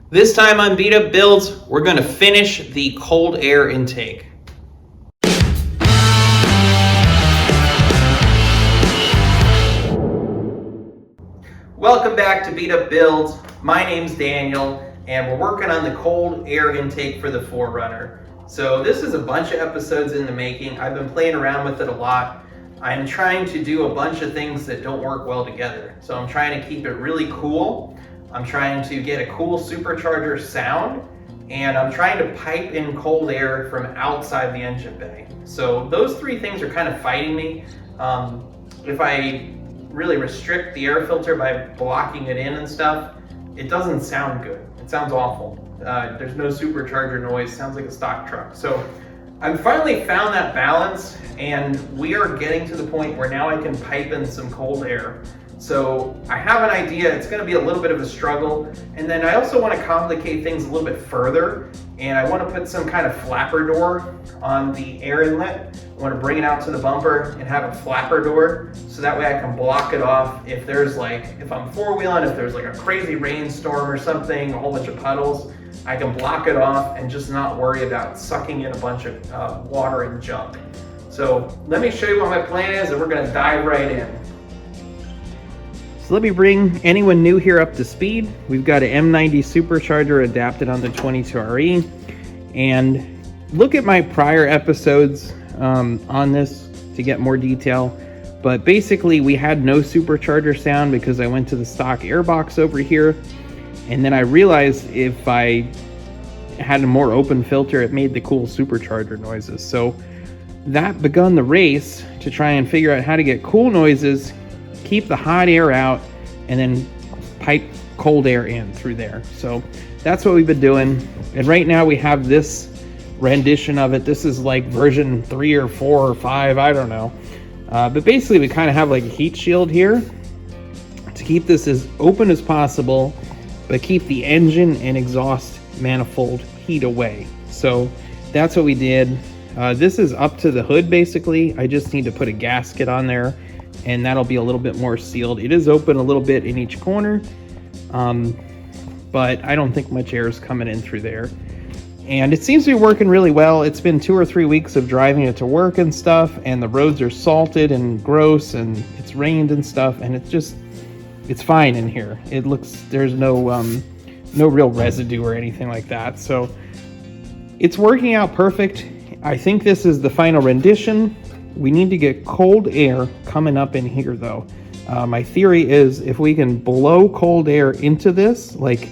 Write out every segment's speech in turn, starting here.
This time on Beat Up Builds, we're going to finish the cold air intake. Welcome back to Beat Up Builds. My name's Daniel, and we're working on the cold air intake for the 4Runner. So this is a bunch of episodes in the making. I've been playing around with it a lot. I'm trying to do a bunch of things that don't work well together. So I'm trying to keep it really cool. I'm trying to get a cool supercharger sound, and I'm trying to pipe in cold air from outside the engine bay. So those three things are kind of fighting me. If I really restrict the air filter by blocking it in and stuff, it doesn't sound good. It sounds awful. There's no supercharger noise, sounds like a stock truck. So I've finally found that balance, and we are getting to the point where now I can pipe in some cold air. So I have an idea. It's going to be a little bit of a struggle, and then I also want to complicate things a little bit further, and I want to put some kind of flapper door on the air inlet. I want to bring it out to the bumper and have a flapper door, so that way I can block it off if there's if I'm four-wheeling, if there's like a crazy rainstorm or something, a whole bunch of puddles, I can block it off and just not worry about sucking in a bunch of water and junk. So let me show you what my plan is, and we're going to dive right in. So let me bring anyone new here up to speed. We've got an M90 supercharger adapted on the 22RE, and look at my prior episodes on this to get more detail. But basically we had no supercharger sound because I went to the stock airbox over here, and then I realized if I had a more open filter, it made the cool supercharger noises. So that begun the race to try and figure out how to get cool noises, keep the hot air out, and then pipe cold air in through there. So that's what we've been doing. And right now we have this rendition of it. This is like version 3 or 4 or 5, I don't know. But basically we kind of have like a heat shield here to keep this as open as possible, but keep the engine and exhaust manifold heat away. So that's what we did. This is up to the hood basically. I just need to put a gasket on there, and that'll be a little bit more sealed. It is open a little bit in each corner, but I don't think much air is coming in through there. And it seems to be working really well. It's been 2 or 3 weeks of driving it to work and stuff, and the roads are salted and gross, and it's rained and stuff, and it's fine in here. It looks, there's no real residue or anything like that. So it's working out perfect. I think this is the final rendition. We need to get cold air coming up in here though. My theory is if we can blow cold air into this, like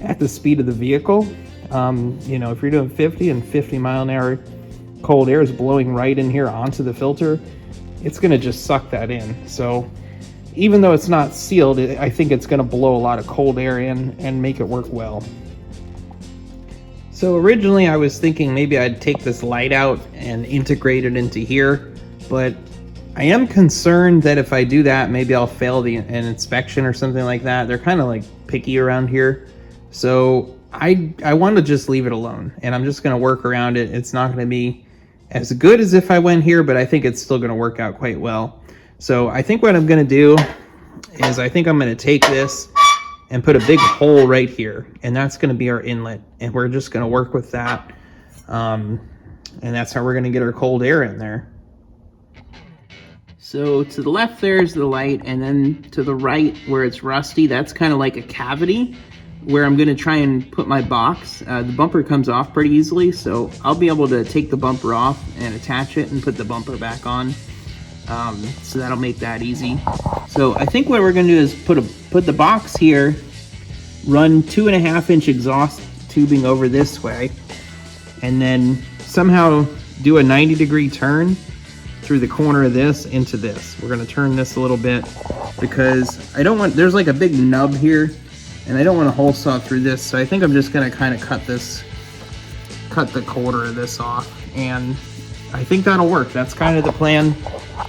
at the speed of the vehicle, if you're doing 50 and 50 mile an hour, cold air is blowing right in here onto the filter, it's gonna just suck that in. So even though it's not sealed, I think it's gonna blow a lot of cold air in and make it work well. So originally I was thinking maybe I'd take this light out and integrate it into here, but I am concerned that if I do that, maybe I'll fail an inspection or something like that. They're kind of like picky around here. So I want to just leave it alone, and I'm just going to work around it. It's not going to be as good as if I went here, but I think it's still going to work out quite well. So I think what I'm going to do is I think I'm going to take this and put a big hole right here, and that's going to be our inlet, and we're just going to work with that, and that's how we're going to get our cold air in there. So to the left there's the light, and then to the right where it's rusty, that's kind of like a cavity where I'm going to try and put my box. The bumper comes off pretty easily, so I'll be able to take the bumper off and attach it and put the bumper back on. So that'll make that easy. So I think what we're going to do is put the box here, run 2.5-inch exhaust tubing over this way, and then somehow do a 90-degree turn through the corner of this into this. We're going to turn this a little bit because I don't want, there's like a big nub here, and I don't want to hole saw through this. So I think I'm just going to kind of cut the quarter of this off, and I think that'll work. That's kind of the plan.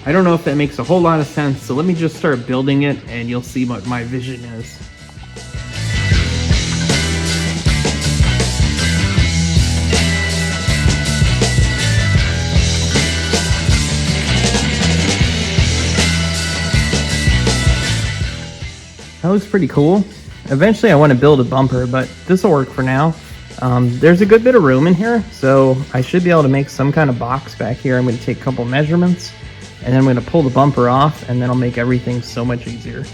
I don't know if that makes a whole lot of sense, so let me just start building it and you'll see what my vision is. That looks pretty cool. Eventually I want to build a bumper, but this will work for now. There's a good bit of room in here, so I should be able to make some kind of box back here. I'm going to take a couple measurements, and then I'm going to pull the bumper off, and then I'll make everything so much easier.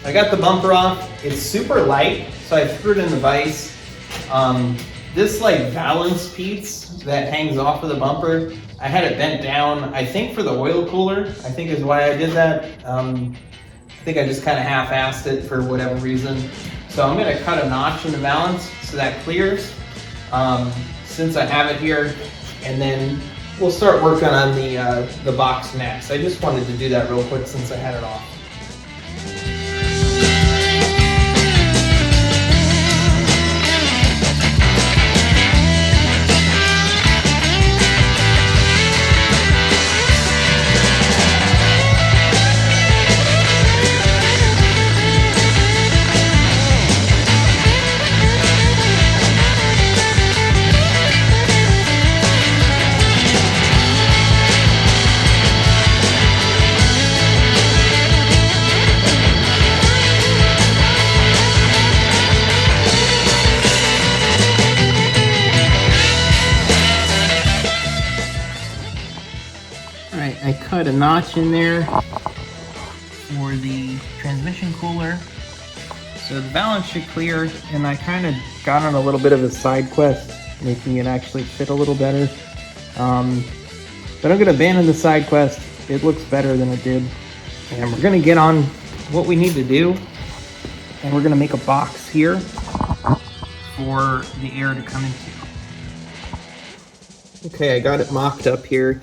I got the bumper off. It's super light, so I threw it in the vise. This like valance piece that hangs off of the bumper, I had it bent down, I think for the oil cooler, I think is why I did that. I think I just kind of half-assed it for whatever reason. So I'm gonna cut a notch in the valance so that clears, since I have it here, and then we'll start working on the box next. I just wanted to do that real quick since I had it off. I cut a notch in there for the transmission cooler, so the valance should clear, and I kind of got on a little bit of a side quest, making it actually fit a little better. But I'm going to abandon the side quest. It looks better than it did, and we're going to get on what we need to do, and we're going to make a box here for the air to come into. Okay, I got it mocked up here.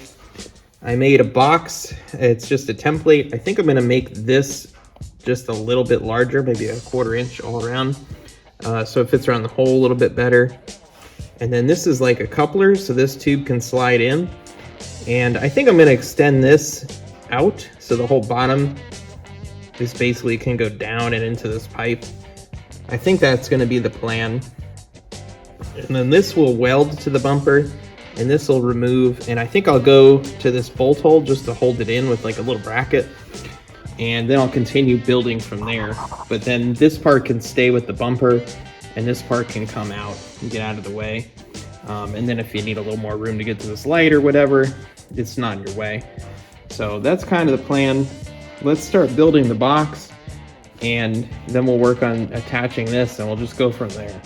I made a box. It's just a template. I think I'm gonna make this just a little bit larger, maybe a 1/4 inch all around, so it fits around the hole a little bit better. And then this is like a coupler, so this tube can slide in. And I think I'm gonna extend this out, so the whole bottom is basically can go down and into this pipe. I think that's gonna be the plan. And then this will weld to the bumper, and this will remove, and I think I'll go to this bolt hole just to hold it in with like a little bracket, and then I'll continue building from there. But then this part can stay with the bumper, and this part can come out and get out of the way. And then if you need a little more room to get to this light or whatever, it's not in your way. So that's kind of the plan. Let's start building the box, and then we'll work on attaching this, and we'll just go from there.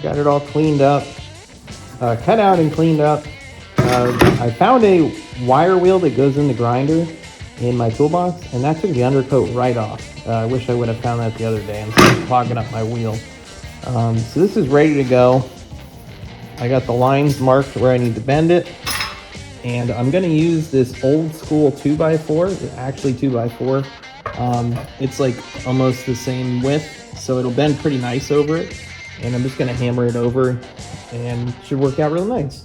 Got it all cleaned up, cut out and cleaned up. I found a wire wheel that goes in the grinder in my toolbox, and that took the undercoat right off. I wish I would have found that the other day instead of clogging up my wheel. So this is ready to go. I got the lines marked where I need to bend it, and I'm going to use this old school 2x4, actually 2x4. It's like almost the same width, so it'll bend pretty nice over it. And I'm just going to hammer it over, and it should work out real nice.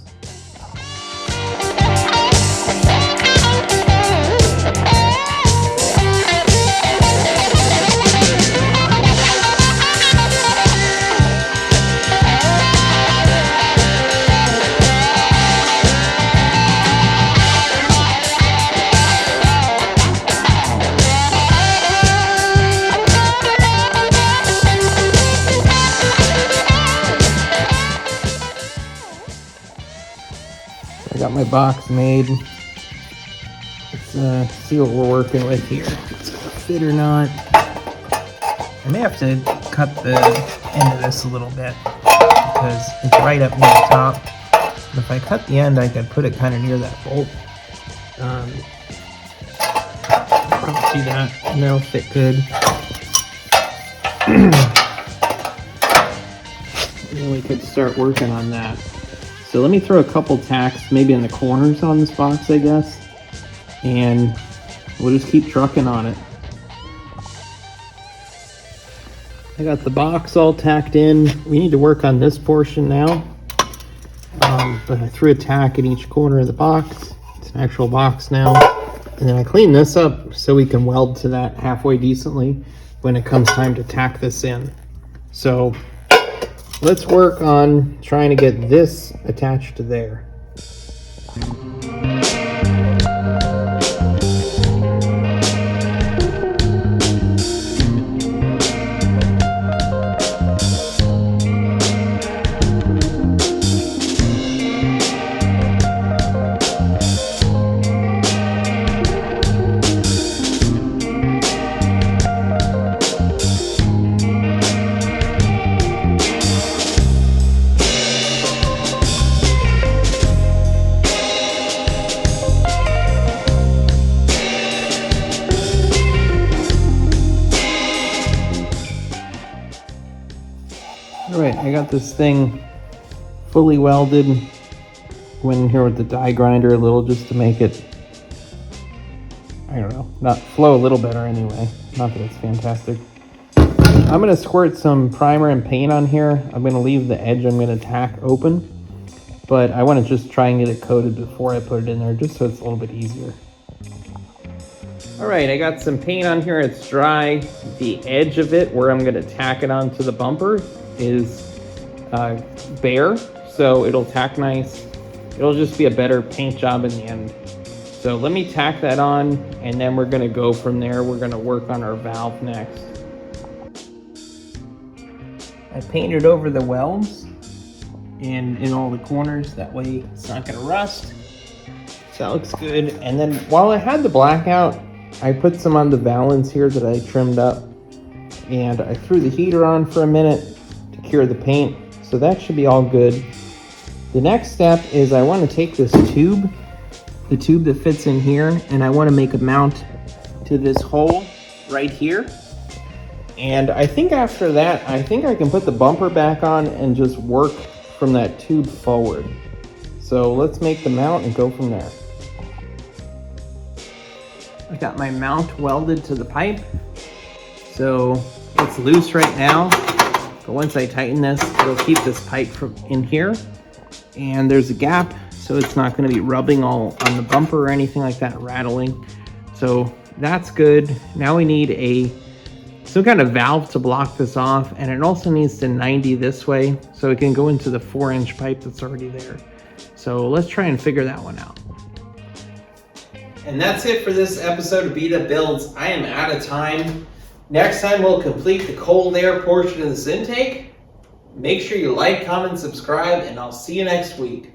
Got my box made. Let's see what we're working with here. If it's gonna fit or not. I may have to cut the end of this a little bit because it's right up near the top. But if I cut the end, I could put it kind of near that bolt. Probably see that, and that'll fit good. And then we could start working on that. So let me throw a couple tacks maybe in the corners on this box, I guess. And we'll just keep trucking on it. I got the box all tacked in. We need to work on this portion now. But I threw a tack in each corner of the box. It's an actual box now. And then I cleaned this up so we can weld to that halfway decently when it comes time to tack this in. So let's work on trying to get this attached to there. Alright, I got this thing fully welded. Went in here with the die grinder a little just to make it, I don't know, not flow a little better anyway. Not that it's fantastic. I'm going to squirt some primer and paint on here. I'm going to leave the edge I'm going to tack open. But I want to just try and get it coated before I put it in there just so it's a little bit easier. Alright, I got some paint on here. It's dry. The edge of it, where I'm going to tack it onto the bumper, is bare, so it'll tack nice. It'll just be a better paint job in the end. So let me tack that on, and then we're going to go from there. We're going to work on our valve next. I painted over the welds and in all the corners, that way it's not going to rust. So that looks good. And then while I had the blackout, I put some on the valance here that I trimmed up, and I threw the heater on for a minute to cure the paint. So that should be all good. The next step is I want to take this tube, the tube that fits in here, and I want to make a mount to this hole right here. And I think after that, I think I can put the bumper back on and just work from that tube forward. So let's make the mount and go from there. I got my mount welded to the pipe. So it's loose right now, but once I tighten this, it'll keep this pipe from in here. And there's a gap, so it's not going to be rubbing all on the bumper or anything like that, rattling. So that's good. Now we need some kind of valve to block this off, and it also needs to 90 this way so it can go into the 4-inch pipe that's already there. So let's try and figure that one out. And that's it for this episode of Beat Up Builds. I am out of time. Next time we'll complete the cold air portion of this intake. Make sure you like, comment, subscribe, and I'll see you next week.